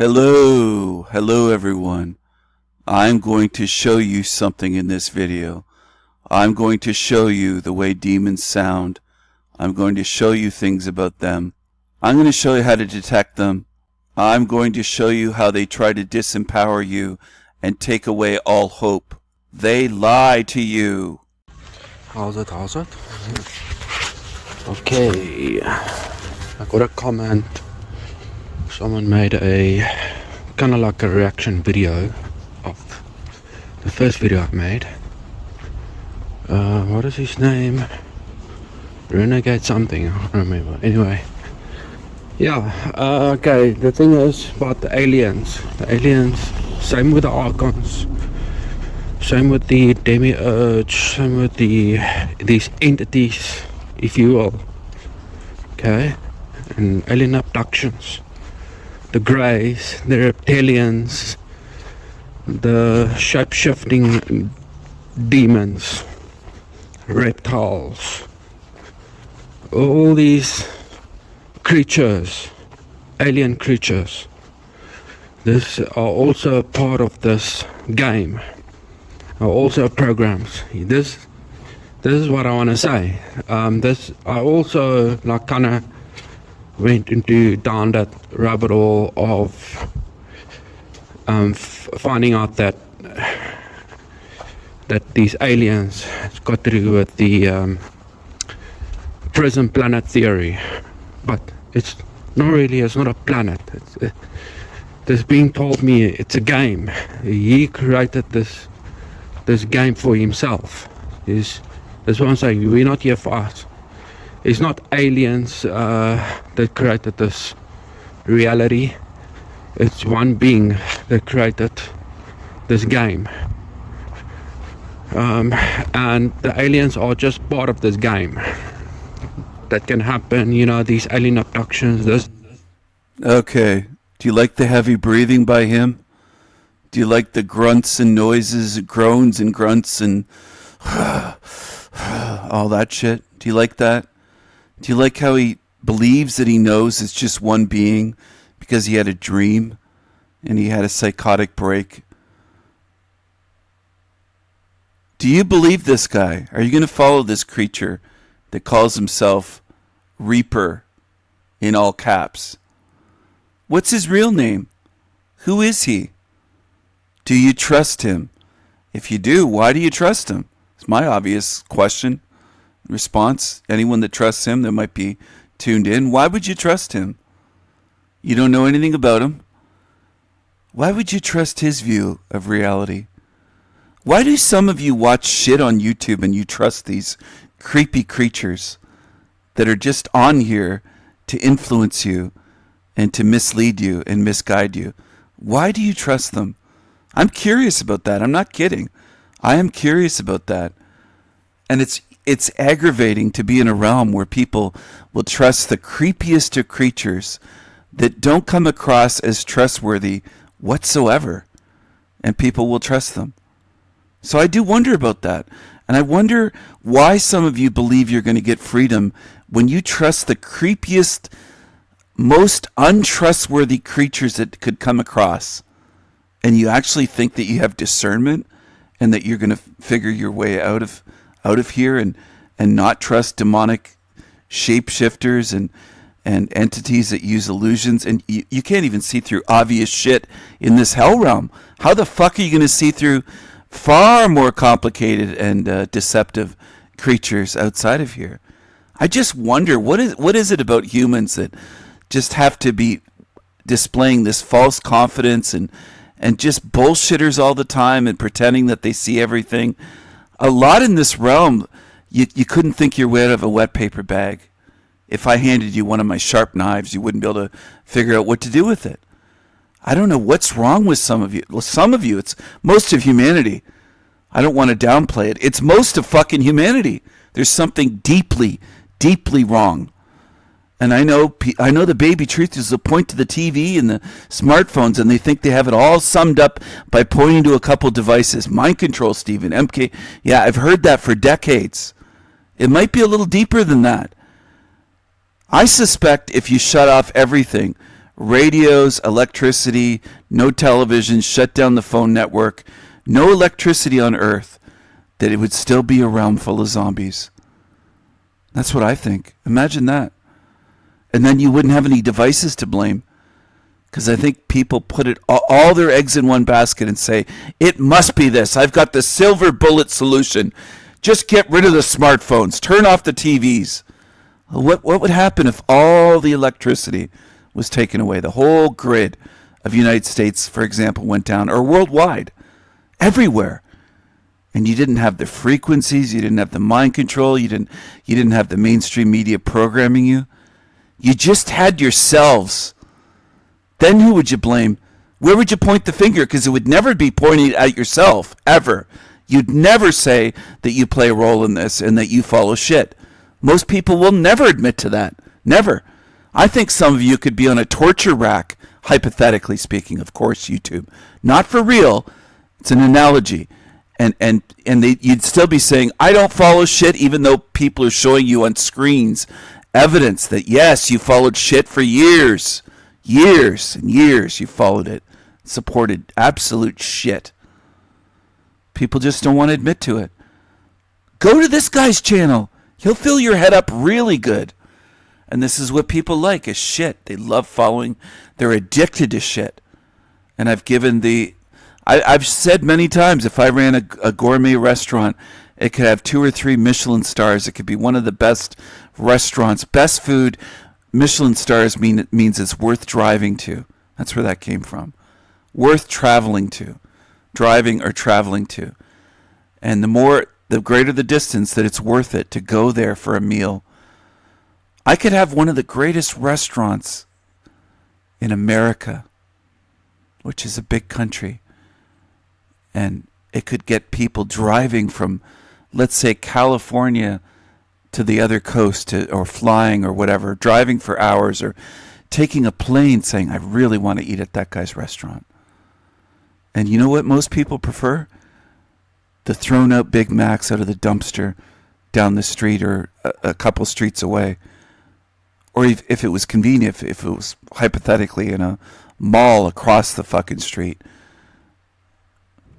Hello everyone. I'm going to show you something in this video. I'm going to show you the way demons sound. I'm going to show you things about them. I'm going to show you how to detect them. I'm going to show you how they try to disempower you and take away all hope. They lie to you. How's it? Okay, I got a comment. Someone made a kind of like a reaction video of the first video I made. What is his name? Renegade something, I don't remember. Anyway, yeah, okay, the thing is about the aliens. The aliens, same with the archons, same with the demiurge, same with these entities, if you will. Okay, and alien abductions. The greys, the reptilians, the shape-shifting demons, reptiles, all these creatures, alien creatures, this are also part of this game, are also programs. This is what I want to say. I also like kind of went down that rabbit hole of finding out that these aliens has got to do with the prison planet theory, but it's not really. It's not a planet. This being told me it's a game. He created this game for himself. That's what I'm saying. We're not here for us. It's not aliens that created this reality. It's one being that created this game. And the aliens are just part of this game. That can happen, you know, these alien abductions. Okay, do you like the heavy breathing by him? Do you like the grunts and noises, groans and grunts and all that shit? Do you like that? Do you like how he believes that he knows it's just one being because he had a dream and he had a psychotic break? Do you believe this guy? Are you going to follow this creature that calls himself Reaper in all caps? What's his real name? Who is he? Do you trust him? If you do, why do you trust him? It's my obvious question. Response, anyone that trusts him that might be tuned in, why would you trust him? You don't know anything about him. Why would you trust his view of reality? Why do some of you watch shit on YouTube and you trust these creepy creatures that are just on here to influence you and to mislead you and misguide you? Why do you trust them? I'm curious about that. I'm not kidding. I am curious about that. And it's aggravating to be in a realm where people will trust the creepiest of creatures that don't come across as trustworthy whatsoever, and people will trust them. So I do wonder about that, and I wonder why some of you believe you're going to get freedom when you trust the creepiest, most untrustworthy creatures that could come across, and you actually think that you have discernment and that you're going to figure your way out of here and not trust demonic shapeshifters and entities that use illusions. And you can't even see through obvious shit in this hell realm. How the fuck are you going to see through far more complicated and deceptive creatures outside of here? I just wonder, what is it about humans that just have to be displaying this false confidence and just bullshitters all the time and pretending that they see everything? A lot in this realm, you couldn't think your way out of a wet paper bag. If I handed you one of my sharp knives, you wouldn't be able to figure out what to do with it. I don't know what's wrong with some of you. Well, some of you, it's most of humanity. I don't want to downplay it. It's most of fucking humanity. There's something deeply, deeply wrong. And I know the baby truth is to point to the TV and the smartphones, and they think they have it all summed up by pointing to a couple devices. Mind control, Stephen. MK. Yeah, I've heard that for decades. It might be a little deeper than that. I suspect if you shut off everything, radios, electricity, no television, shut down the phone network, no electricity on Earth, that it would still be a realm full of zombies. That's what I think. Imagine that. And then you wouldn't have any devices to blame. Because I think people put all their eggs in one basket and say, it must be this. I've got the silver bullet solution. Just get rid of the smartphones. Turn off the TVs. What would happen if all the electricity was taken away? The whole grid of the United States, for example, went down, or worldwide, everywhere. And you didn't have the frequencies, you didn't have the mind control, you didn't have the mainstream media programming you. You just had yourselves. Then who would you blame? Where would you point the finger? Because it would never be pointed at yourself, ever. You'd never say that you play a role in this and that you follow shit. Most people will never admit to that. Never. I think some of you could be on a torture rack, hypothetically speaking, of course, YouTube. Not for real. It's an analogy. And you'd still be saying, I don't follow shit, even though people are showing you on screens evidence that, yes, you followed shit for years. Years and years you followed it, supported absolute shit. People just don't want to admit to it. Go to this guy's channel. He'll fill your head up really good. And this is what people like, is shit. They love following. They're addicted to shit. And I've said many times, if I ran a gourmet restaurant, it could have 2 or 3 Michelin stars. It could be one of the best restaurants, best food. Michelin stars means it's worth driving to. That's where that came from. Worth traveling to. Driving or traveling to. And the greater the distance, that it's worth it to go there for a meal. I could have one of the greatest restaurants in America, which is a big country. And it could get people driving from, let's say, California to the other coast, or flying or whatever, driving for hours, or taking a plane saying, I really want to eat at that guy's restaurant. And you know what most people prefer? The thrown out Big Macs out of the dumpster down the street, or a couple streets away. Or if it was convenient, if it was hypothetically in a mall across the fucking street,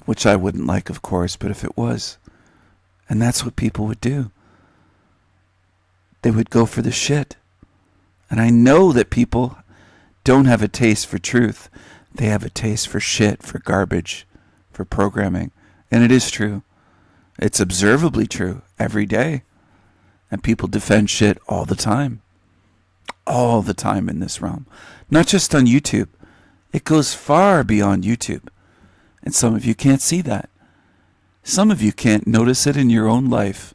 which I wouldn't like, of course, but if it was. And that's what people would do. They would go for the shit. And I know that people don't have a taste for truth. They have a taste for shit, for garbage, for programming. And it is true. It's observably true every day. And people defend shit all the time. All the time in this realm. Not just on YouTube. It goes far beyond YouTube. And some of you can't see that. Some of you can't notice it in your own life.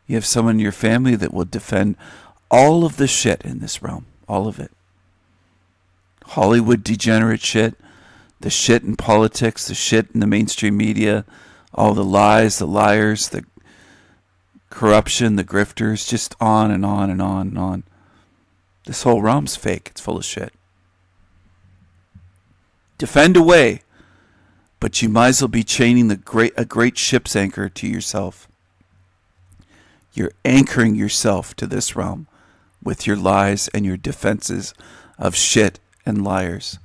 You have someone in your family that will defend all of the shit in this realm. All of it. Hollywood degenerate shit. The shit in politics. The shit in the mainstream media. All the lies, the liars, the corruption, the grifters. Just on and on and on and on. This whole realm's fake. It's full of shit. Defend away. But you might as well be chaining a great ship's anchor to yourself. You're anchoring yourself to this realm with your lies and your defenses of shit and liars.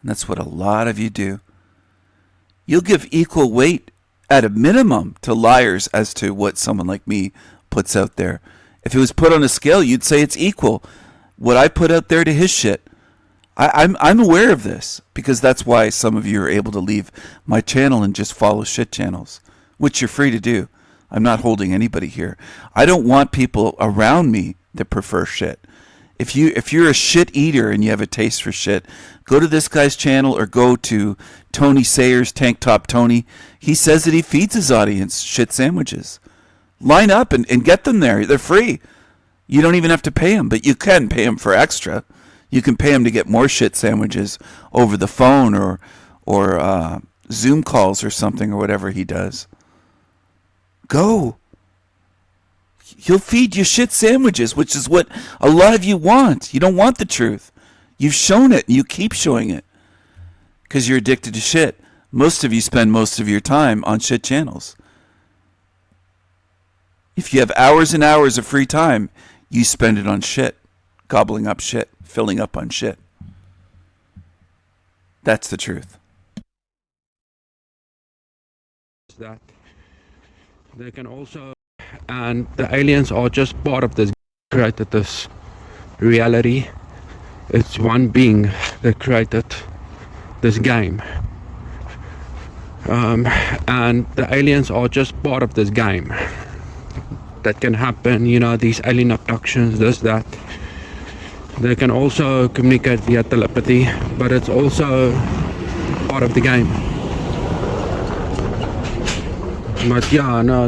And that's what a lot of you do. You'll give equal weight at a minimum to liars as to what someone like me puts out there. If it was put on a scale, you'd say it's equal what I put out there to his shit. I'm aware of this, because that's why some of you are able to leave my channel and just follow shit channels, which you're free to do. I'm not holding anybody here. I don't want people around me that prefer shit. If you're a shit eater and you have a taste for shit, go to this guy's channel or go to Tony Sayers, Tank Top Tony. He says that he feeds his audience shit sandwiches. Line up and get them there. They're free. You don't even have to pay them, but you can pay them for extra. You can pay him to get more shit sandwiches over the phone or Zoom calls or something, or whatever he does. Go. He'll feed you shit sandwiches, which is what a lot of you want. You don't want the truth. You've shown it, and you keep showing it because you're addicted to shit. Most of you spend most of your time on shit channels. If you have hours and hours of free time, you spend it on shit, gobbling up shit, filling up on shit. That's the truth. That they can also, and the aliens are just part of this, created this reality. It's one being that created this game. And the aliens are just part of this game. That can happen, these alien abductions, this, that. They can also communicate via telepathy, but it's also part of the game. But yeah, no,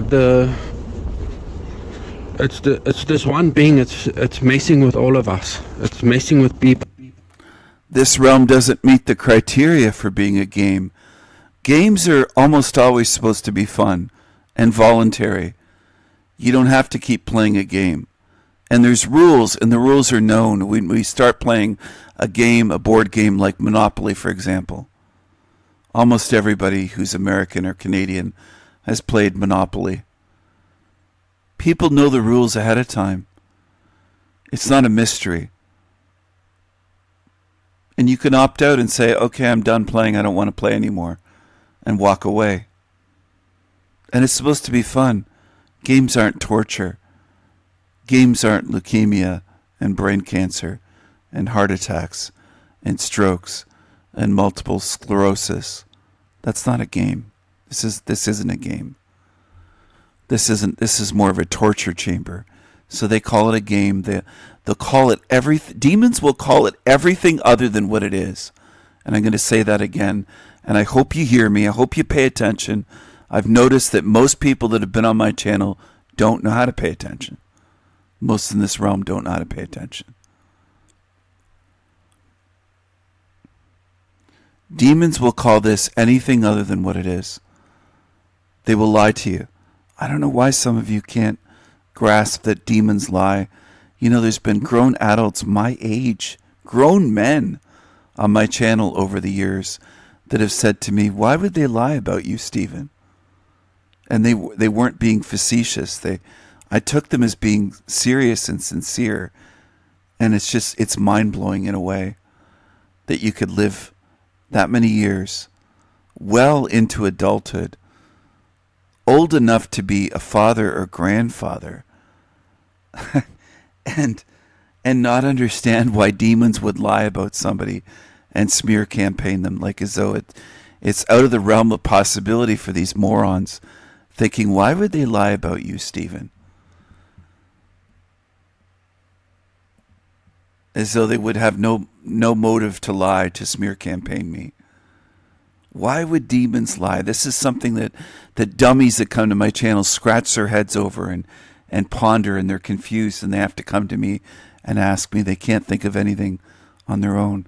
it's this one being. It's messing with all of us. It's messing with people. This realm doesn't meet the criteria for being a game. Games are almost always supposed to be fun and voluntary. You don't have to keep playing a game. And there's rules, and the rules are known. When we start playing a game, a board game like Monopoly, for example, almost everybody who's American or Canadian has played Monopoly. People know the rules ahead of time. It's not a mystery. And you can opt out and say, okay, I'm done playing, I don't want to play anymore, and walk away. And it's supposed to be fun. Games aren't torture. Games aren't leukemia and brain cancer and heart attacks and strokes and multiple sclerosis. That's not a game. This isn't a game. This is more of a torture chamber. So they call it a game. They'll call it everything. Demons will call it everything other than what it is. And I'm going to say that again. And I hope you hear me. I hope you pay attention. I've noticed that most people that have been on my channel don't know how to pay attention. Most in this realm don't know how to pay attention. Demons will call this anything other than what it is. They will lie to you. I don't know why some of you can't grasp that demons lie. There's been grown adults my age, grown men on my channel over the years that have said to me, why would they lie about you, Stephen? And they weren't being facetious. I took them as being serious and sincere. And it's mind-blowing in a way that you could live that many years, well into adulthood, old enough to be a father or grandfather, and not understand why demons would lie about somebody and smear campaign them, like as though it's out of the realm of possibility for these morons, thinking, why would they lie about you, Stephen? As though they would have no motive to lie, to smear campaign me. Why would demons lie? This is something that dummies that come to my channel scratch their heads over and ponder, and they're confused, and they have to come to me and ask me. They can't think of anything on their own.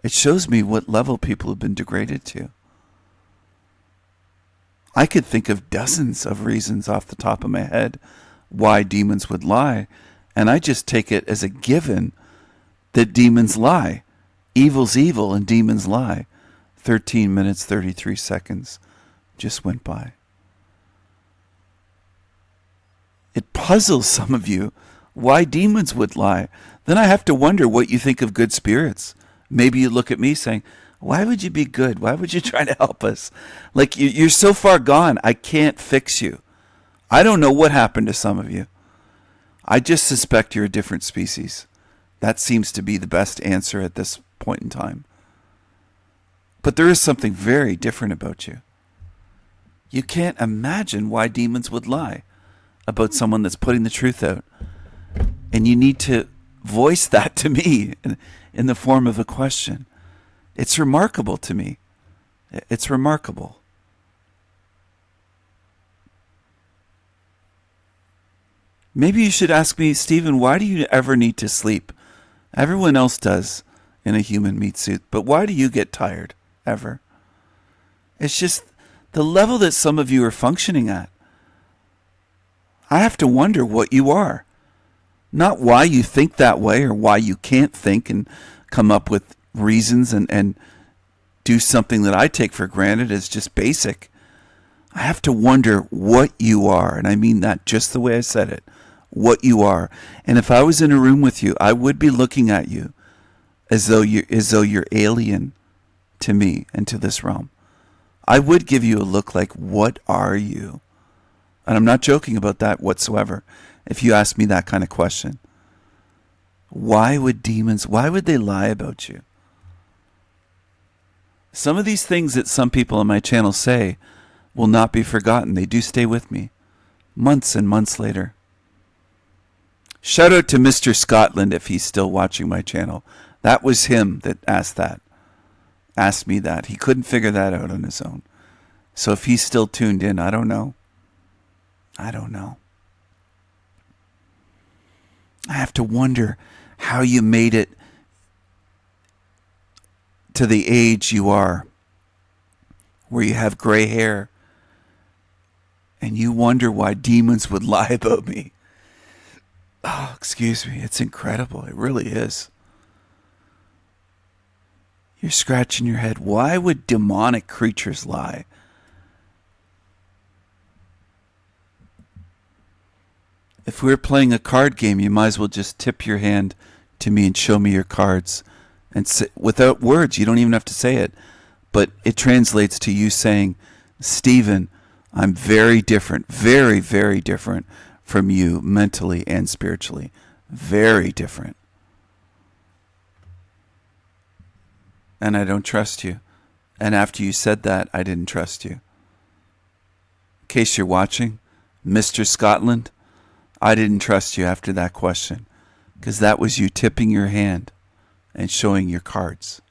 It shows me what level people have been degraded to. I could think of dozens of reasons off the top of my head why demons would lie, and I just take it as a given that demons lie. Evil's evil and demons lie. 13 minutes, 33 seconds just went by. It puzzles some of you why demons would lie. Then I have to wonder what you think of good spirits. Maybe you look at me saying, why would you be good? Why would you try to help us? Like, you're so far gone, I can't fix you. I don't know what happened to some of you. I just suspect you're a different species. That seems to be the best answer at this point in time. But there is something very different about you. You can't imagine why demons would lie about someone that's putting the truth out. And you need to voice that to me in the form of a question. It's remarkable to me. It's remarkable. Maybe you should ask me, Stephen, why do you ever need to sleep? Everyone else does in a human meat suit, but why do you get tired ever? It's just the level that some of you are functioning at. I have to wonder what you are. Not why you think that way or why you can't think and come up with reasons and do something that I take for granted as just basic. I have to wonder what you are, and I mean that just the way I said it. What you are. And if I was in a room with you, I would be looking at you as though you're alien to me and to this realm, I would give you a look like, what are you? And I'm not joking about that whatsoever. If you ask me that kind of question, why would they lie about you? Some of these things that some people on my channel say will not be forgotten. They do stay with me months and months later. Shout out to Mr. Scotland if he's still watching my channel. That was him that asked me that. He couldn't figure that out on his own. So if he's still tuned in, I don't know. I have to wonder how you made it to the age you are, where you have gray hair, and you wonder why demons would lie about me. Oh, excuse me. It's incredible. It really is. You're scratching your head. Why would demonic creatures lie? If we were playing a card game, you might as well just tip your hand to me and show me your cards. And without words, you don't even have to say it. But it translates to you saying, Stephen, I'm very different, very, very different from you mentally and spiritually. Very different. And I don't trust you. And after you said that, I didn't trust you. In case you're watching, Mr. Scotland, I didn't trust you after that question, because that was you tipping your hand and showing your cards.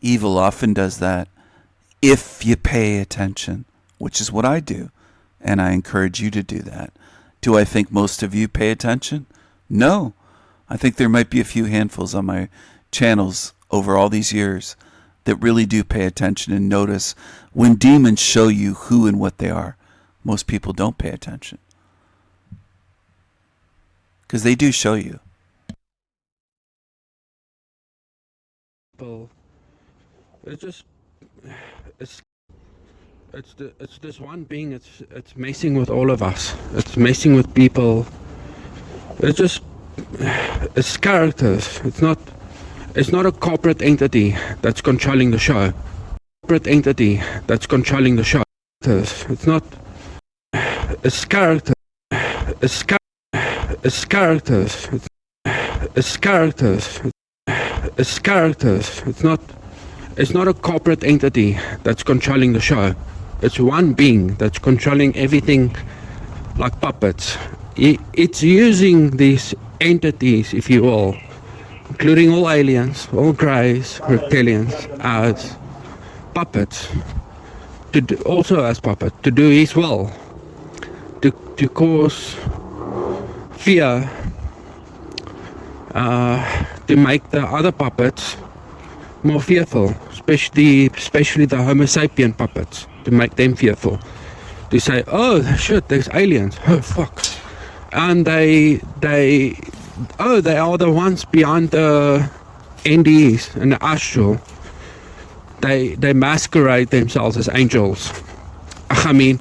Evil often does that if you pay attention, which is what I do, and I encourage you to do that. Do I think most of you pay attention? No. I think there might be a few handfuls on my channels over all these years that really do pay attention and notice when demons show you who and what they are. Most people don't pay attention, because they do show you. It's just, it's this one being. It's messing with all of us. It's messing with people. It's characters. It's not a corporate entity that's controlling the show. Corporate entity that's controlling the show. It's character. It's characters. It's characters. It's characters. It's not a corporate entity that's controlling the show. It's one being that's controlling everything like puppets. It's using these entities, if you will, including all aliens, all greys, reptilians, as puppets, to do his will, to cause fear, to make the other puppets more fearful, especially the Homo sapien puppets, to make them fearful, to say, oh shit, there's aliens, oh fuck, and they are the ones behind the NDEs and the astral. They masquerade themselves as angels. I mean,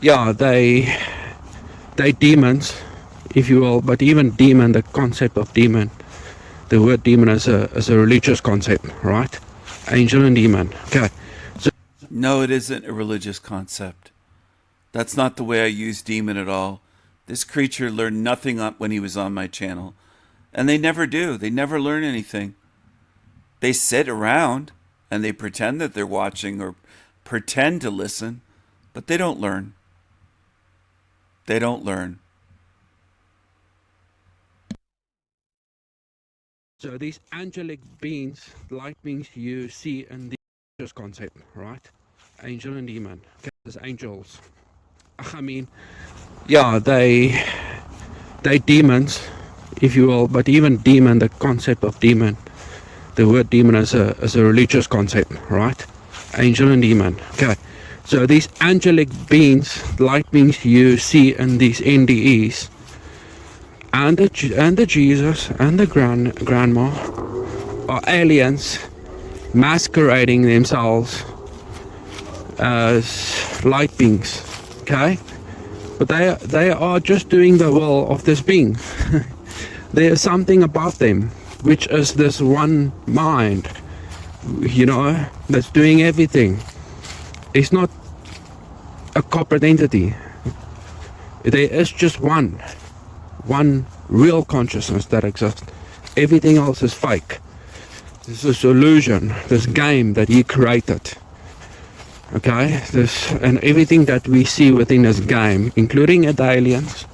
yeah, they demons, if you will, but even demon, the concept of demon, the word demon as a religious concept, right? Angel and demon. Okay. So no, it isn't a religious concept. That's not the way I use demon at all. This creature learned nothing when he was on my channel. And they never do. They never learn anything. They sit around and they pretend that they're watching or pretend to listen, but they don't learn. They don't learn. So these angelic beings, light beings you see in the religious concept, right? Angel and demon. Okay, as angels. I mean, yeah, they demons, if you will, but even demon, the concept of demon, the word demon as a religious concept, right? Angel and demon. Okay. So these angelic beings, light beings you see in these NDEs, and the Jesus and the grandma are aliens masquerading themselves as light beings, okay? But they are just doing the will of this being. there's something about them, which is this one mind, that's doing everything. It's not a corporate entity. There is just one real consciousness that exists. Everything else is fake. This is illusion, this game that he created. Okay, and everything that we see within this game, including the aliens,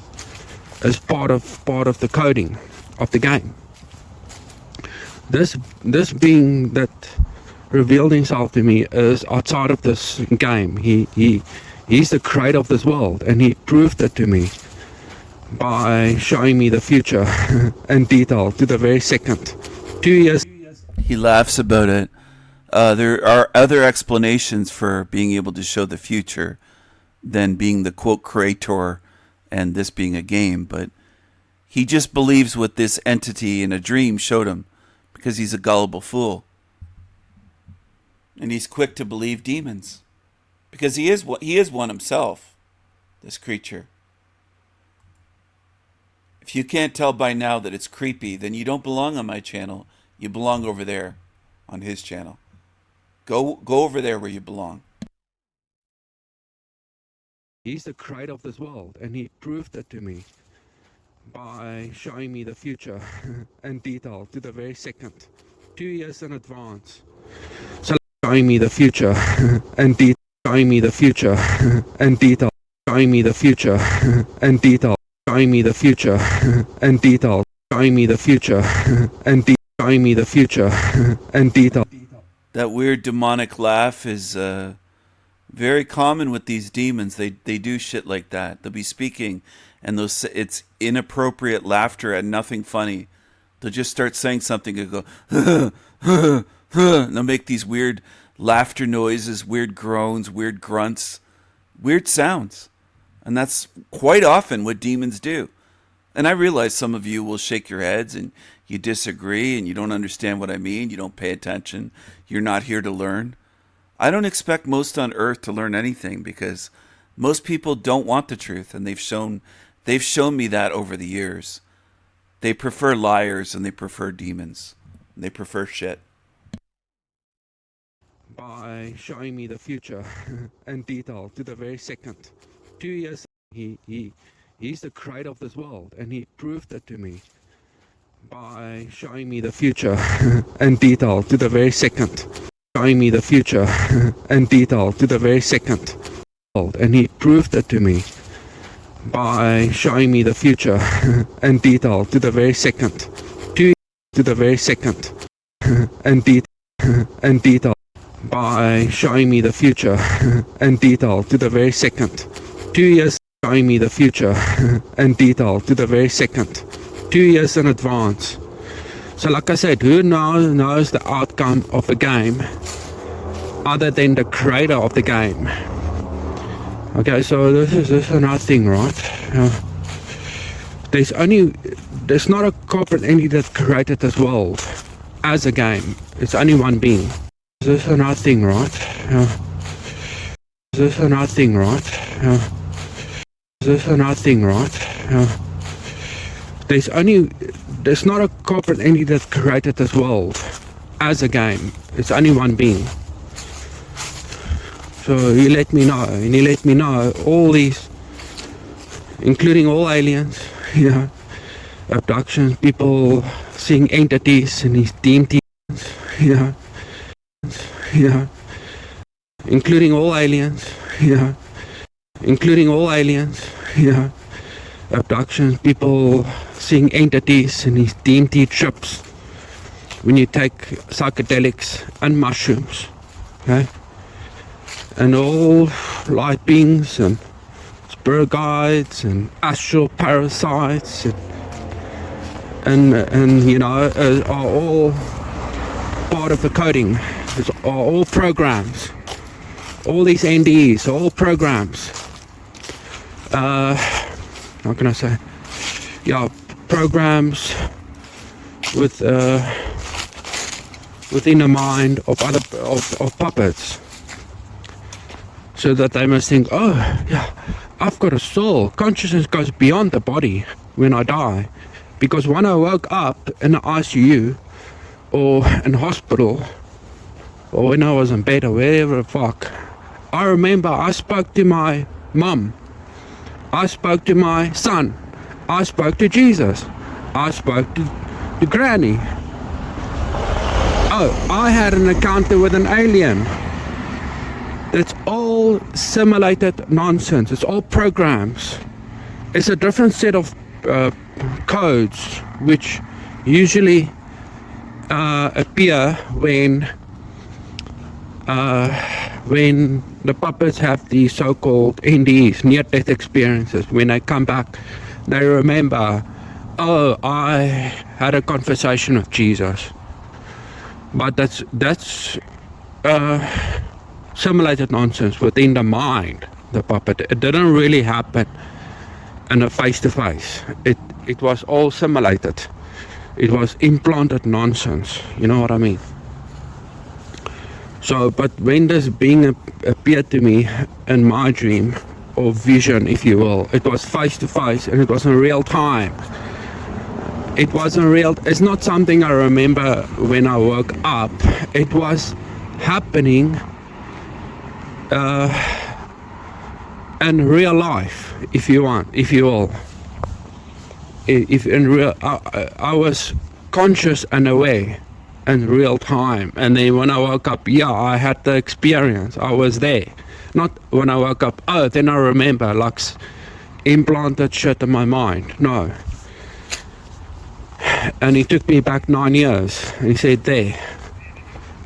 is part of the coding of the game. This being that revealed himself to me is outside of this game. He's the creator of this world, and he proved it to me by showing me the future in detail to the very second. 2 years. He laughs about it. There are other explanations for being able to show the future than being the quote creator and this being a game, but he just believes what this entity in a dream showed him because he's a gullible fool. And he's quick to believe demons because he is one himself, this creature. If you can't tell by now that it's creepy, then you don't belong on my channel. You belong over there on his channel. Go over there where you belong. He's the creator of this world, and he proved it to me by showing me the future in detail to the very second, 2 years in advance. So showing me the future and detail, showing me the future and detail, showing me the future and detail, showing me the future and detail, showing me the future and detail, showing me the future and detail. That weird demonic laugh is very common with these demons. They do shit like that. They'll be speaking, and it's inappropriate laughter and nothing funny. They'll just start saying something and go, and they'll make these weird laughter noises, weird groans, weird grunts, weird sounds. And that's quite often what demons do. And I realize some of you will shake your heads and you disagree and you don't understand what I mean. You don't pay attention. You're not here to learn. I don't expect most on earth to learn anything because most people don't want the truth, and they've shown me that over the years. They prefer liars and they prefer demons. And they prefer shit. By showing me the future in detail to the very second. 2 years he's the creator of this world, and he proved it to me by showing me the future in detail to the very second. Showing me the future in detail to the very second. And he proved it to me by showing me the future in detail to the very second. To the very second. In detail. By showing me the future in detail to the very second. 2 years showing me the future in detail to the very second. 2 years in advance. So like I said, who knows the outcome of a game other than the creator of the game? Okay, so this is another thing, right? There's not a corporate entity that created this world as a game. It's only one being. This is another thing, right? This is another thing, right? This is another thing, right? There's not a corporate entity that created this world as a game. It's only one being. So he let me know, and he let me know all these, including all aliens, abductions, people seeing entities and these DMTs, including all aliens, including all aliens, abductions, people seeing entities and these DMT trips when you take psychedelics and mushrooms, okay? And all light beings and spirit guides and astral parasites and are all part of the coding. Are all programs. All these NDEs, all programs. How can I say? Yeah, programs within the mind of of puppets. So that they must think, oh, yeah, I've got a soul. Consciousness goes beyond the body when I die. Because when I woke up in the ICU or in hospital, or when I was in bed or wherever the fuck, I remember I spoke to my mum, I spoke to my son, I spoke to Jesus, I spoke to Granny. Oh, I had an encounter with an alien. It's all simulated nonsense. It's all programs. It's a different set of codes which usually appear when the puppets have the so-called NDEs, near-death experiences. When they come back, they remember, oh, I had a conversation with Jesus. But that's simulated nonsense within the mind, the puppet. It didn't really happen in a face-to-face. It was all simulated. It was implanted nonsense. You know what I mean? So, but when this being appeared to me in my dream, or vision, if you will, it was face-to-face and it was in real time. It wasn't real. It's not something I remember when I woke up. It was happening in real life, if you will. If in real, I was conscious and aware in real time, and then when I woke up, yeah, I had the experience. I was there. Not when I woke up, oh, then I remember, like implanted shit in my mind. No. And he took me back 9 years. And he said, there,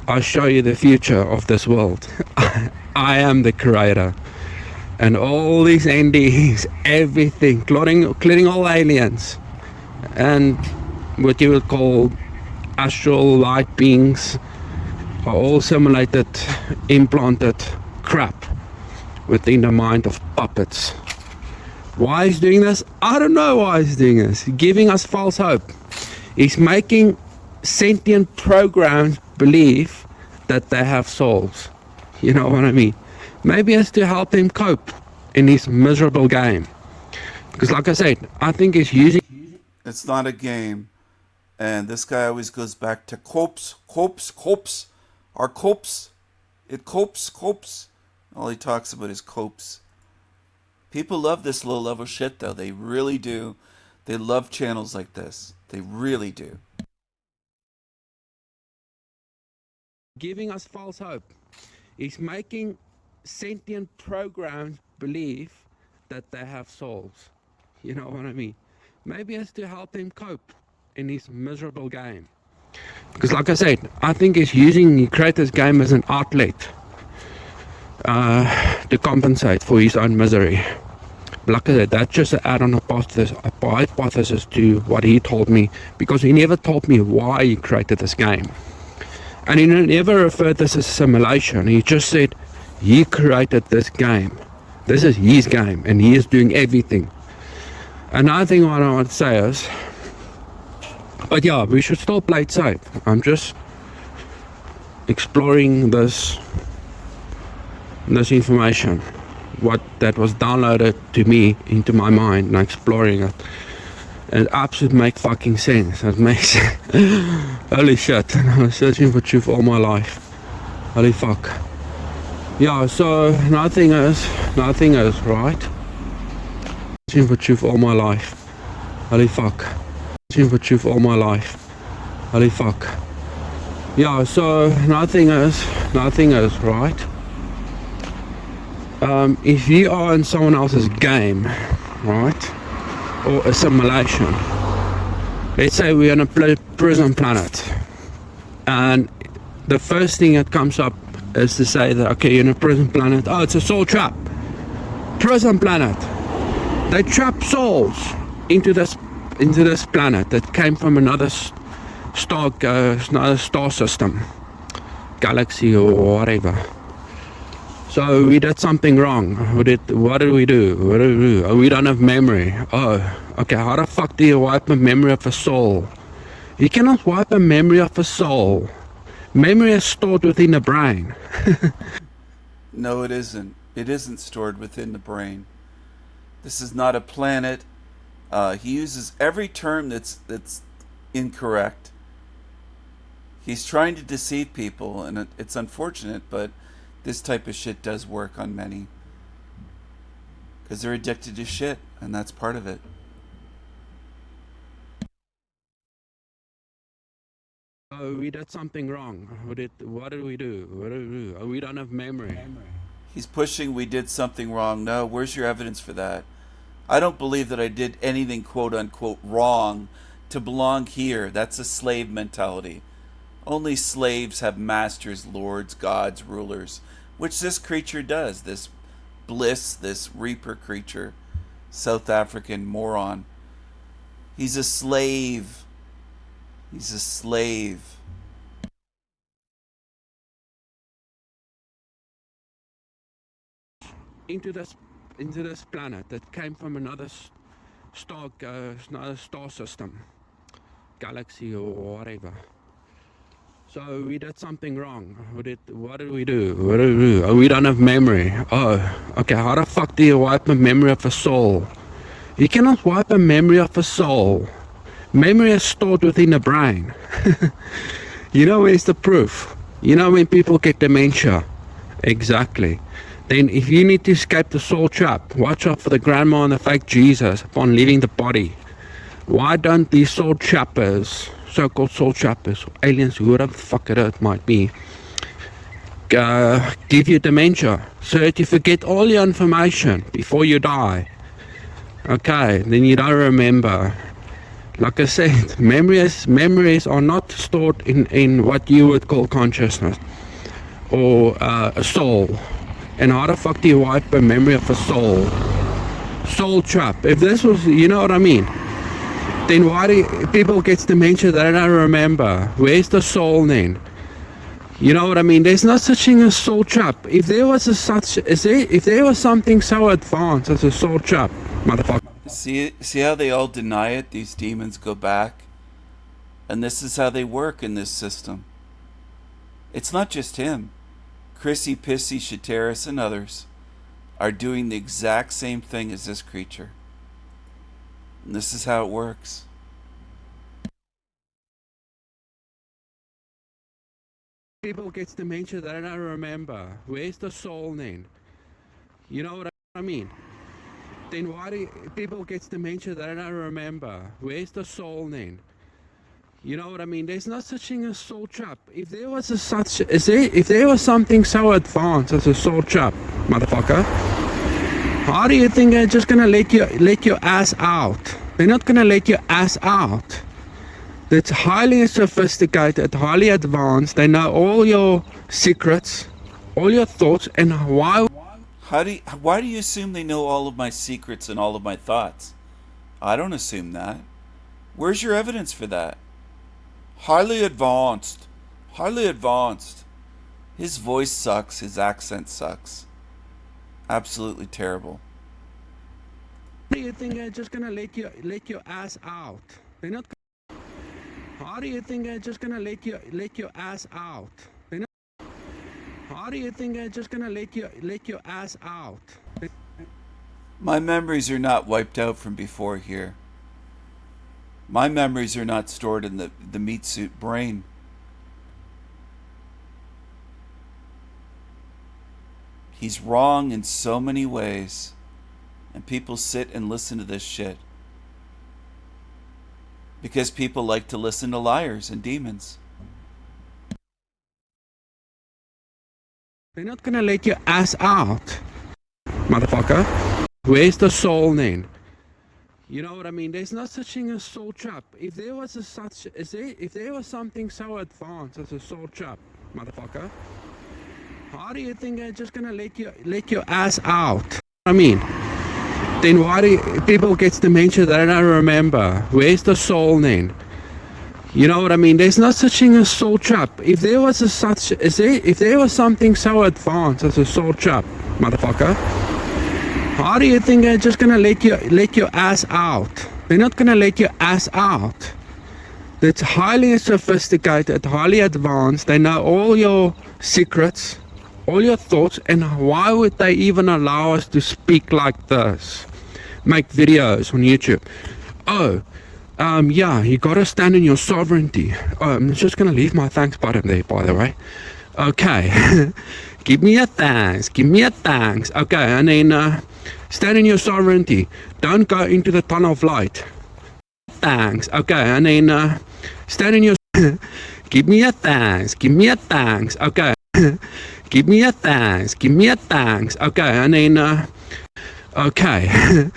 I'll show you the future of this world. I am the creator. And all these NDEs, everything, including all aliens, and what you would call astral light beings, are all simulated, implanted crap within the mind of puppets. Why he's doing this? I don't know why he's doing this. He's giving us false hope. He's making sentient programs believe that they have souls. You know what I mean? Maybe it's to help them cope in his miserable game. Because like I said, I think he's using... It's not a game. And this guy always goes back to copes. Our copes. It copes. All he talks about is copes. People love this low-level shit, though. They really do. They love channels like this. They really do. Giving us false hope. He's making sentient programs believe that they have souls. You know what I mean? Maybe it's to help them cope in his miserable game. Because like I said, I think he created this game as an outlet to compensate for his own misery. Like I said, that's just an add-on hypothesis to what he told me, because he never told me why he created this game. And he never referred this as simulation. He just said he created this game. This is his game, and he is doing everything. Another thing what I want to say is, but yeah, we should still play it safe. I'm just exploring this information, what that was downloaded to me into my mind, and exploring it. And it absolutely makes fucking sense. It makes holy shit. I was searching for truth all my life. Holy fuck. Yeah, so nothing is right. Searching for truth all my life. Holy fuck. Searching for truth all my life. Holy fuck. Yeah, so nothing is right. If you are in someone else's game, right, or a simulation, let's say we're on a prison planet, and the first thing that comes up is to say that, okay, you're in a prison planet, oh, it's a soul trap. Prison planet. They trap souls into this planet that came from another star system, galaxy or whatever. So we did something wrong. What did we do? Oh, we don't have memory. Oh, okay, how the fuck do you wipe a memory of a soul? You cannot wipe a memory of a soul. Memory is stored within the brain. No, it isn't. It isn't stored within the brain. This is not a planet He uses every term that's incorrect. He's trying to deceive people, and it's unfortunate, but this type of shit does work on many because they're addicted to shit, and that's part of it. Oh, we did something wrong. What did we do? What did we do? Oh, we don't have memory. He's pushing we did something wrong. No, where's your evidence for that? I don't believe that I did anything quote unquote wrong to belong here. That's a slave mentality. Only slaves have masters, lords, gods, rulers, which this creature does. This bliss, this reaper creature, South African moron. He's a slave. He's a slave. Into this planet that came from another star system, galaxy or whatever. So we did something wrong. What did we do? What did we do? Oh, we don't have memory. Oh, okay. How the fuck do you wipe a memory of a soul? You cannot wipe a memory of a soul. Memory is stored within the brain. You know where's the proof? You know when people get dementia? Exactly. Then if you need to escape the soul trap, watch out for the grandma and the fake Jesus upon leaving the body. Why don't these soul trappers, so-called soul trappers, aliens, whoever the fuck it might be, give you dementia so that you forget all your information before you die? Okay, then you don't remember. Like I said, memories are not stored in what you would call consciousness or a soul. And how the fuck do you wipe a memory of a soul? Soul trap. If this was, you know what I mean? Then why do people get dementia that I don't remember? Where's the soul then? You know what I mean? There's no such thing as soul trap. If there was if there was something so advanced as a soul trap, motherfucker. See how they all deny it? These demons go back. And this is how they work in this system. It's not just him. Chrissy, Pissy, Shateris, and others are doing the exact same thing as this creature. And this is how it works. People get dementia that I don't remember. Where's the soul then? You know what I mean? Then why do people get dementia that I don't remember? Where's the soul then? You know what I mean? There's no such thing as soul trap. If there was if there was something so advanced as a soul trap, motherfucker, how do you think they're just gonna let your ass out? They're not gonna let your ass out. That's highly sophisticated, highly advanced. They know all your secrets, all your thoughts, and why do you assume they know all of my secrets and all of my thoughts? I don't assume that. Where's your evidence for that? Highly advanced. Highly advanced. His voice sucks. His accent sucks. Absolutely terrible. How do you think they're just gonna let your ass out? They're not. How do you think they're just gonna let your ass out? They're not. How do you think they're just gonna let your ass out? My memories are not wiped out from before here. My memories are not stored in the meat suit brain. He's wrong in so many ways. And people sit and listen to this shit. Because people like to listen to liars and demons. They're not gonna let your ass out, motherfucker. Where's the soul then? You know what I mean? There's no such thing as soul trap. If there was if there was something so advanced as a soul trap, motherfucker, how do you think they're just gonna let your ass out? I mean, then why do people get dementia that I don't remember? Where's the soul then? You know what I mean? There's no such thing as soul trap. If there was if there was something so advanced as a soul trap, motherfucker, how do you think they're just gonna let your ass out? They're not gonna let your ass out. That's highly sophisticated, highly advanced. They know all your secrets, all your thoughts, and why would they even allow us to speak like this? Make videos on YouTube. Oh, yeah, you gotta stand in your sovereignty. I'm just gonna leave my thanks button there, by the way. Okay. Give me a thanks. Give me a thanks. Okay, and then stand in your sovereignty. Don't go into the tunnel of light. Thanks. Okay, and then stand in your. Give me a thanks. Give me a thanks. Okay. Give me a thanks. Give me a thanks. Okay, and then. Okay.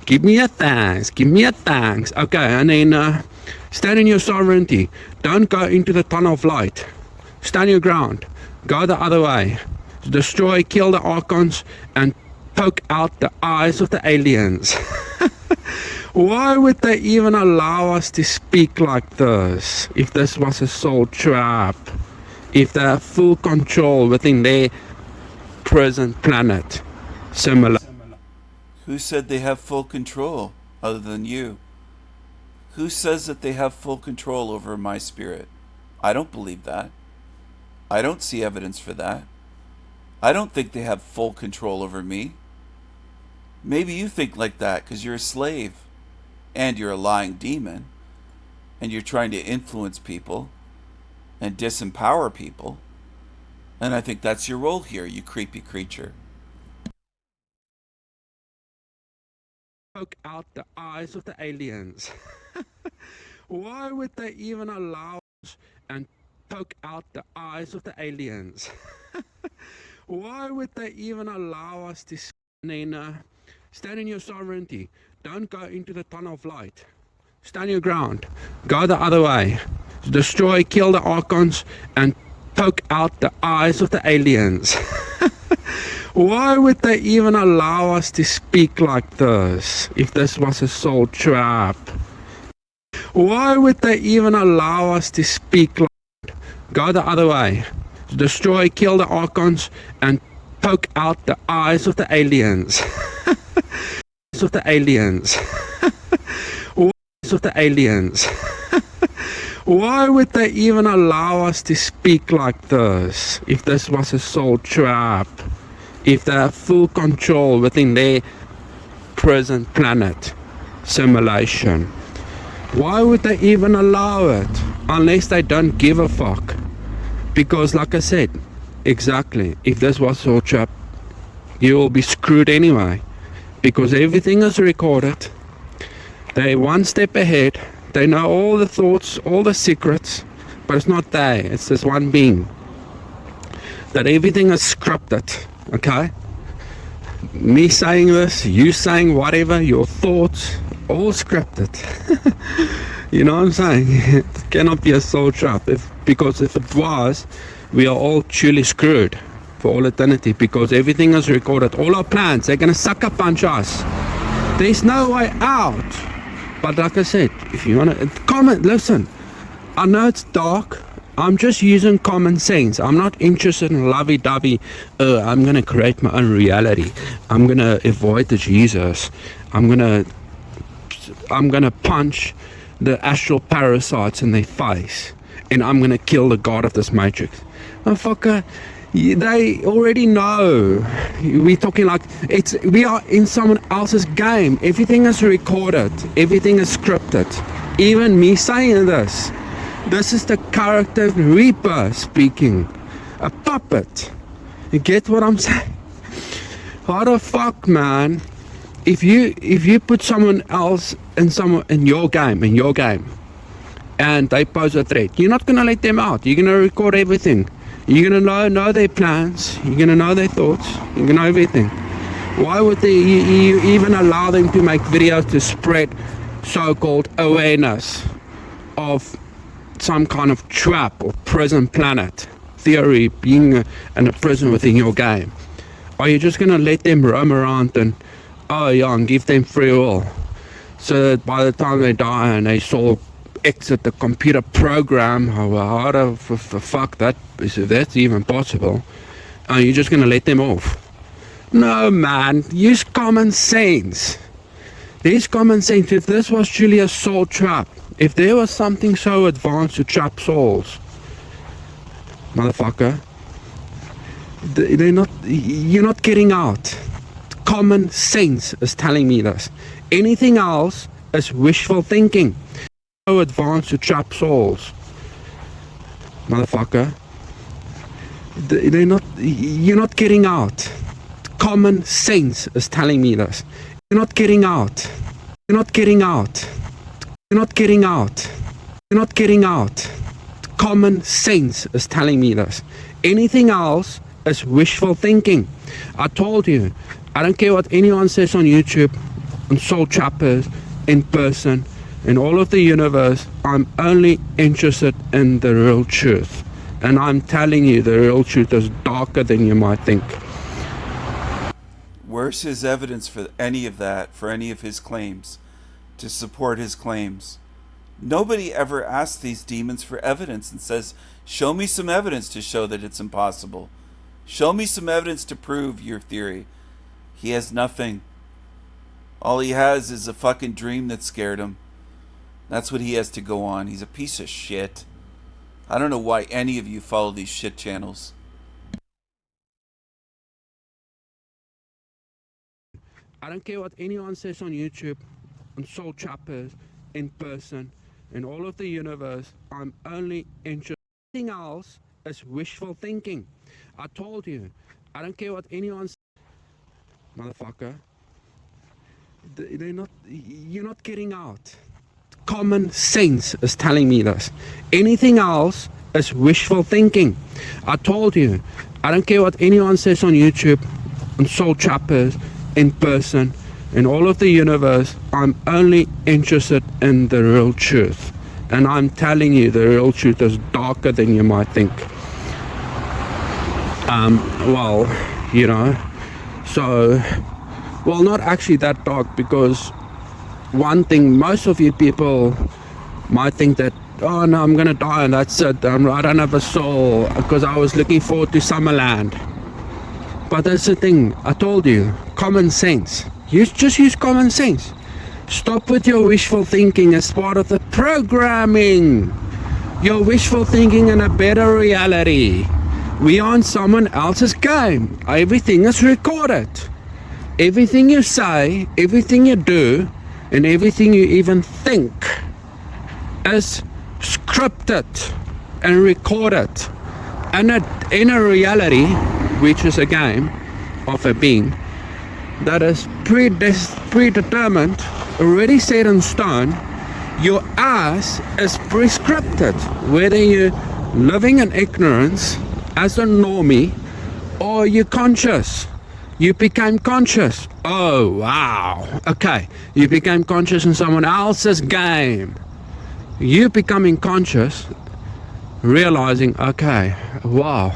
Give me a thanks. Give me a thanks. Okay, and then stand in your sovereignty. Don't go into the tunnel of light. Stand your ground. Go the other way. Destroy, kill the archons, and poke out the eyes of the aliens. Why would they even allow us to speak like this? If this was a soul trap, if they have full control within their present planet, similar. Who said they have full control other than you? Who says that they have full control over my spirit? I don't believe that. I don't see evidence for that. I don't think they have full control over me. Maybe you think like that because you're a slave and you're a lying demon and you're trying to influence people and disempower people. And I think that's your role here, you creepy creature. Poke out the eyes of the aliens. Why would they even allow us and poke out the eyes of the aliens? Why would they even allow us to stand in your sovereignty? Don't go into the tunnel of light. Stand your ground. Go the other way. Destroy, kill the archons, and poke out the eyes of the aliens. Why would they even allow us to speak like this? If this was a soul trap. Why would they even allow us to speak like that? Go the other way. Destroy, kill the archons, and poke out the eyes of the aliens. Of the aliens. Of the aliens. Why would they even allow us to speak like this? If this was a soul trap. If they have full control within their present planet simulation. Why would they even allow it? Unless they don't give a fuck. Because like I said, exactly, if this was a soul trap, you will be screwed anyway. Because everything is recorded. They're one step ahead. They know all the thoughts, all the secrets. But it's not they, it's this one being. That everything is scripted. Okay? Me saying this, you saying whatever, your thoughts, all scripted. You know what I'm saying? It cannot be a soul trap. Because if it was, we are all truly screwed for all eternity. Because everything is recorded. All our plans, they're going to sucker punch us. There's no way out. But like I said, if you want to comment, listen. I know it's dark. I'm just using common sense. I'm not interested in lovey-dovey. I'm going to create my own reality. I'm going to avoid the Jesus. I'm going to punch the astral parasites in their face. And I'm going to kill the god of this matrix. Motherfucker, they already know. We're talking like we are in someone else's game. Everything is recorded. Everything is scripted. Even me saying this. This is the character Reaper speaking. A puppet. You get what I'm saying? How the fuck, man? If you put someone else in your game, and they pose a threat, you're not gonna let them out. You're gonna record everything. You're gonna know their plans. You're gonna know their thoughts. You're gonna know everything. Why would you even allow them to make videos to spread so-called awareness of some kind of trap or prison planet theory, being in a prison within your game? Are you just gonna let them roam around and and give them free will, so that by the time they die and they sort of exit the computer program, how the fuck that is, if that's even possible, are you just gonna let them off? No, man, use common sense. There's common sense. If this was truly a soul trap, if there was something so advanced to trap souls, motherfucker, you're not getting out. Common sense is telling me this. Anything else is wishful thinking. So advanced to trap souls. Motherfucker. They're not, you're not getting out. Common sense is telling me this. You're not getting out. You're not getting out. You're not getting out. You're not getting out. Common sense is telling me this. Anything else is wishful thinking. I told you, I don't care what anyone says on YouTube, on Soul Trappers, in person, in all of the universe. I'm only interested in the real truth. And I'm telling you, the real truth is darker than you might think. Where's his evidence for any of that, for any of his claims, to support his claims? Nobody ever asks these demons for evidence and says, show me some evidence to show that it's impossible. Show me some evidence to prove your theory. He has nothing. All he has is a fucking dream that scared him. That's what he has to go on. He's a piece of shit. I don't know why any of you follow these shit channels. I don't care what anyone says on YouTube, on Soul Trappers, in person, in all of the universe. I'm only interested. Anything else is wishful thinking. I told you, I don't care what anyone says. Motherfucker. They're not, you're not getting out. Common sense is telling me this. Anything else is wishful thinking. I told you, I don't care what anyone says on YouTube, on Soul Trappers, in person, in all of the universe. I'm only interested in the real truth. And I'm telling you, the real truth is darker than you might think. Well, you know, so, well, not actually that dark, because one thing, most of you people might think that, oh no, I'm gonna die and that's it, I don't have a soul, because I was looking forward to Summerland. But that's the thing, I told you, common sense. Just use common sense. Stop with your wishful thinking as part of the programming. Your wishful thinking in a better reality. We are on someone else's game. Everything is recorded. Everything you say, everything you do, and everything you even think is scripted and recorded. And in a reality, which is a game of a being that is predetermined, already set in stone, your ass is prescripted. Whether you're living in ignorance as a normie or you're conscious. You became conscious. Oh, wow. Okay. You became conscious in someone else's game. You becoming conscious, realizing, okay, wow.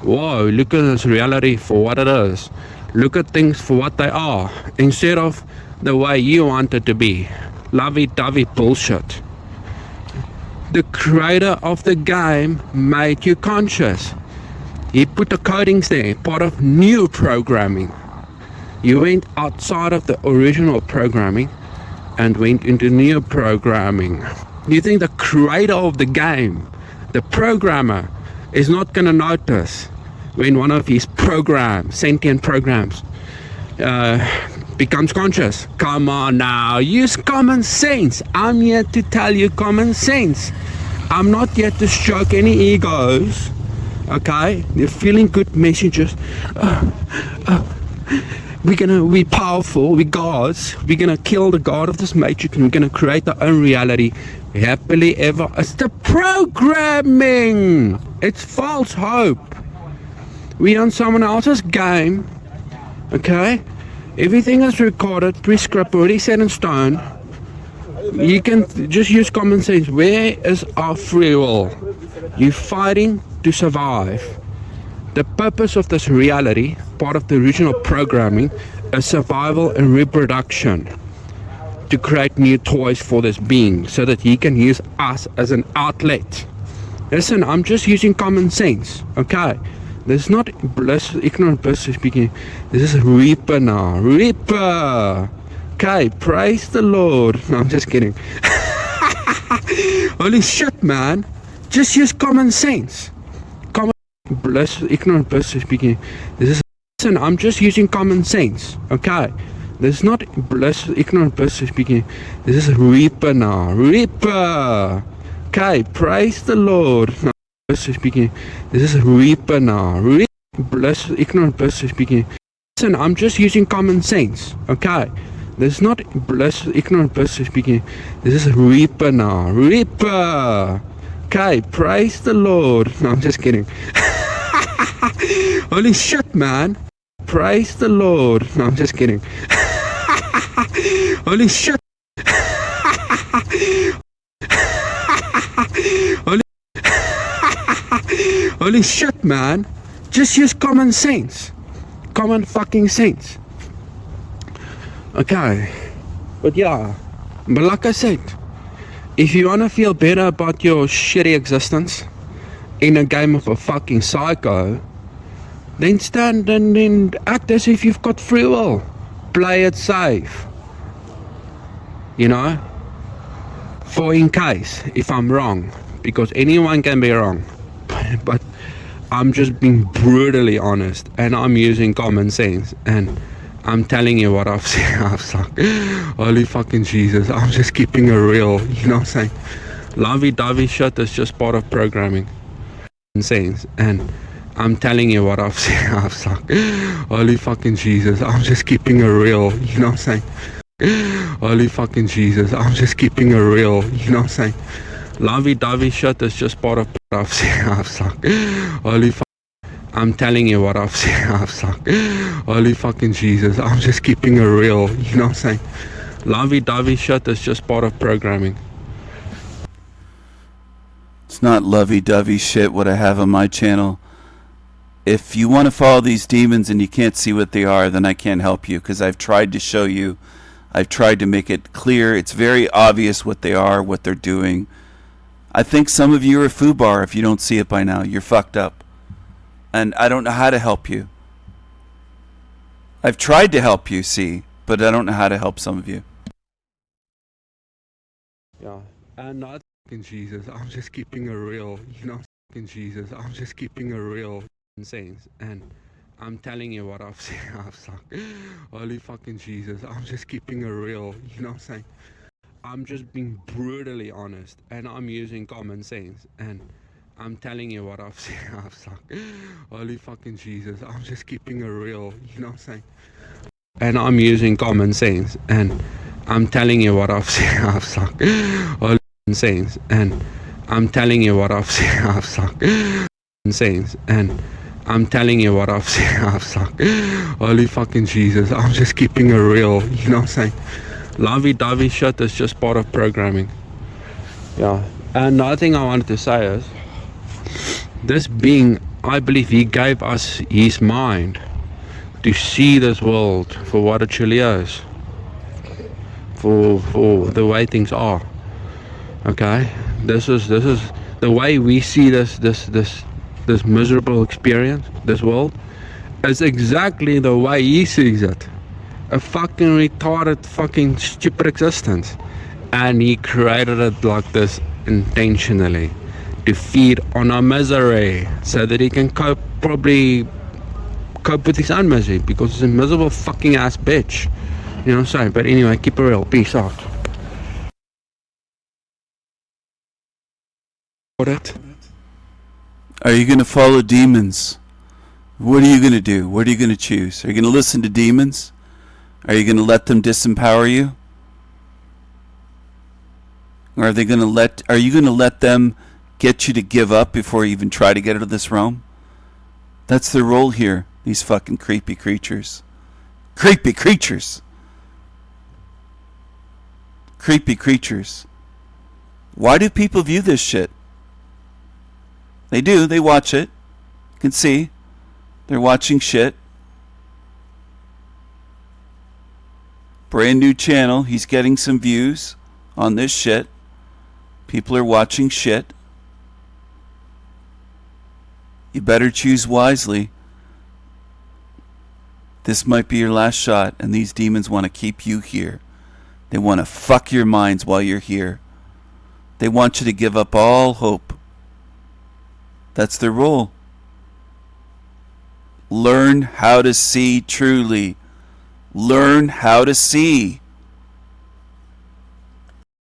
Whoa, look at this reality for what it is. Look at things for what they are, instead of the way you want it to be. Lovey-dovey bullshit. The creator of the game made you conscious. He put the codings there, part of new programming. You went outside of the original programming and went into new programming. You think the creator of the game, the programmer, is not going to notice when one of his programs, sentient programs, becomes conscious? Come on now, use common sense. I'm here to tell you common sense. I'm not here to stroke any egos. Okay, they're feeling good messages. We're powerful, we're gods. We're gonna kill the god of this matrix and we're gonna create our own reality. Happily ever. It's the programming. It's false hope. We're on someone else's game. Okay, everything is recorded, prescript, already set in stone. You can just use common sense. Where is our free will? You're fighting to survive. The purpose of this reality, part of the original programming, is survival and reproduction. To create new toys for this being so that he can use us as an outlet. Listen, I'm just using common sense, okay? This is not ignorant person speaking. This is Reaper now. Reaper! Okay, praise the Lord. No, I'm just kidding. Holy shit, man. Just use common sense. Ignorant person speaking. Listen, I'm just using common sense, okay? This is not bliss, ignorant bliss speaking. This is Reaper now. Reaper! Okay, praise the Lord. No, bliss speaking. This is Reaper now. Bliss, ignorant bliss speaking. Listen, I'm just using common sense. Okay? This is not bliss, ignorant bliss speaking. This is Reaper now. Reaper! Okay, praise the Lord. No, I'm just kidding. Holy shit, man. Praise the Lord. No, I'm just kidding. Holy shit. Holy shit, man. Just use common sense. Common fucking sense. Okay. But yeah. But like I said, if you want to feel better about your shitty existence in a game of a fucking psycho, then stand and then act as if you've got free will. Play it safe. You know? For in case, if I'm wrong. Because anyone can be wrong. But I'm just being brutally honest. And I'm using common sense. And I'm telling you what I've seen. I was like, holy fucking Jesus. I'm just keeping it real. You know what I'm saying? Lovey-dovey shit is just part of programming. Sense. And I'm telling you what I've seen. I was like, holy fucking Jesus. I'm just keeping it real. You know what I'm saying? Holy fucking Jesus. I'm just keeping it real. You know what I'm saying? Lovey-dovey shit is just part of what I've seen. I was like, holy fuck. I'm telling you what I've seen. I was like, holy fucking Jesus. I'm just keeping it real. You know what I'm saying? Lovey-dovey shit is just part of programming. It's not lovey-dovey shit what I have on my channel. If you want to follow these demons and you can't see what they are, then I can't help you, because I've tried to show you. I've tried to make it clear. It's very obvious what they are, what they're doing. I think some of you are foobar if you don't see it by now. You're fucked up. And I don't know how to help you. I've tried to help you, see, but I don't know how to help some of you. Yeah, and not fucking Jesus. I'm just keeping it real. You know, fucking Jesus. I'm just keeping it real. Sense. And I'm telling you what I've seen. I was like, holy fucking Jesus. I'm just keeping it real. You know what I'm saying? I'm just being brutally honest. And I'm using common sense. And I'm telling you what I've seen. I was like, holy fucking Jesus. I'm just keeping it real. You know what I'm saying? And I'm using common sense. And I'm telling you what I've seen. I was like, holy fucking sense. And I'm telling you what I've seen. I was like, sense. And I'm telling you what I've seen. I was like, holy fucking Jesus. I'm just keeping it real. You know what I'm saying? Lovey-dovey shit is just part of programming. Yeah. And another thing I wanted to say is, this being, I believe he gave us his mind to see this world for what it truly is. For the way things are. Okay? This is the way we see this miserable experience, this world, is exactly the way he sees it. A fucking retarded, fucking stupid existence. And he created it like this intentionally, to feed on our misery, so that he can cope with his own misery, because he's a miserable fucking ass bitch. You know what I'm saying? But anyway, keep it real. Peace out. Are you going to follow demons? What are you going to do? What are you going to choose? Are you going to listen to demons? Are you going to let them disempower you? Or are you going to let them get you to give up before you even try to get out of this realm? That's their role here, these fucking creepy creatures. Creepy creatures. Creepy creatures. Why do people view this shit? They do, they watch it. You can see. They're watching shit. Brand new channel. He's getting some views on this shit. People are watching shit. You better choose wisely. This might be your last shot, and these demons want to keep you here. They want to fuck your minds while you're here. They want you to give up all hope. That's their role. Learn how to see truly. Learn how to see.